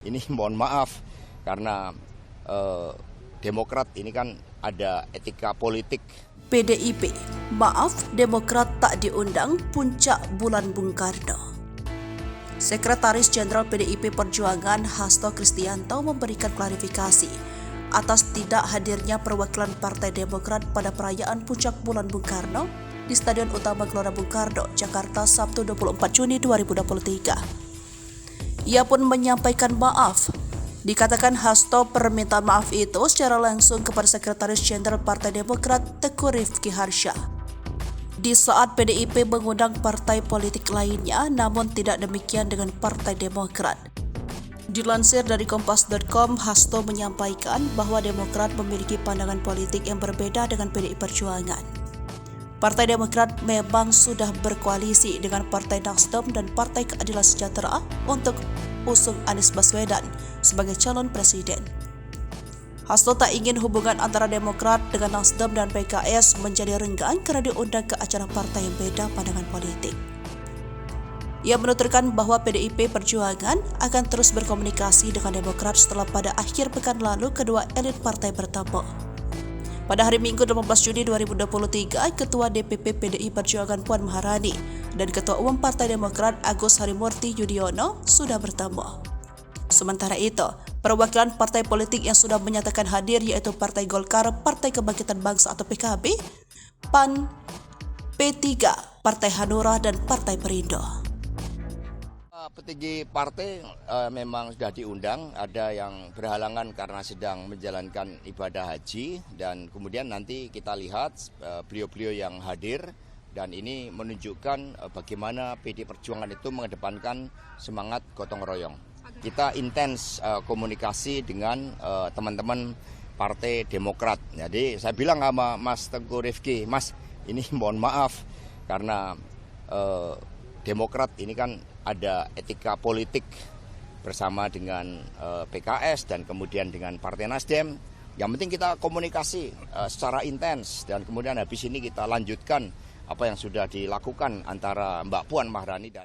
Ini mohon maaf karena Demokrat ini kan ada etika politik. PDIP, maaf Demokrat tak diundang puncak bulan Bung Karno. Sekretaris Jenderal PDIP Perjuangan Hasto Kristianto memberikan klarifikasi atas tidak hadirnya perwakilan Partai Demokrat pada perayaan puncak bulan Bung Karno di Stadion Utama Gelora Bung Karno, Jakarta, Sabtu 24 Juni 2023. Ia pun menyampaikan maaf. Dikatakan Hasto permintaan maaf itu secara langsung kepada Sekretaris Jenderal Partai Demokrat Teguh Rifki Harsha. Di saat PDIP mengundang partai politik lainnya, namun tidak demikian dengan Partai Demokrat. Dilansir dari Kompas.com, Hasto menyampaikan bahwa Demokrat memiliki pandangan politik yang berbeda dengan PDI Perjuangan. Partai Demokrat memang sudah berkoalisi dengan Partai Nasdem dan Partai Keadilan Sejahtera untuk usung Anies Baswedan sebagai calon presiden. Hasto tak ingin hubungan antara Demokrat dengan Nasdem dan PKS menjadi renggang karena diundang ke acara partai yang beda pandangan politik. Ia menuturkan bahwa PDIP Perjuangan akan terus berkomunikasi dengan Demokrat setelah pada akhir pekan lalu kedua elit partai bertemu. Pada hari Minggu 18 Juni 2023, Ketua DPP PDI Perjuangan Puan Maharani dan Ketua Umum Partai Demokrat Agus Harimurti Yudhoyono sudah bertemu. Sementara itu, perwakilan partai politik yang sudah menyatakan hadir yaitu Partai Golkar, Partai Kebangkitan Bangsa atau PKB, PAN, P3, Partai Hanura, dan Partai Perindo. Petinggi partai memang sudah diundang, ada yang berhalangan karena sedang menjalankan ibadah haji, dan kemudian nanti kita lihat beliau-beliau yang hadir, dan ini menunjukkan bagaimana PD Perjuangan itu mengedepankan semangat gotong royong. Kita intens komunikasi dengan teman-teman Partai Demokrat. Jadi saya bilang sama Mas Teguh Rifki, Mas ini mohon maaf karena Demokrat ini kan ada etika politik bersama dengan PKS dan kemudian dengan Partai Nasdem. Yang penting kita komunikasi secara intens, dan kemudian habis ini kita lanjutkan apa yang sudah dilakukan antara Mbak Puan Maharani dan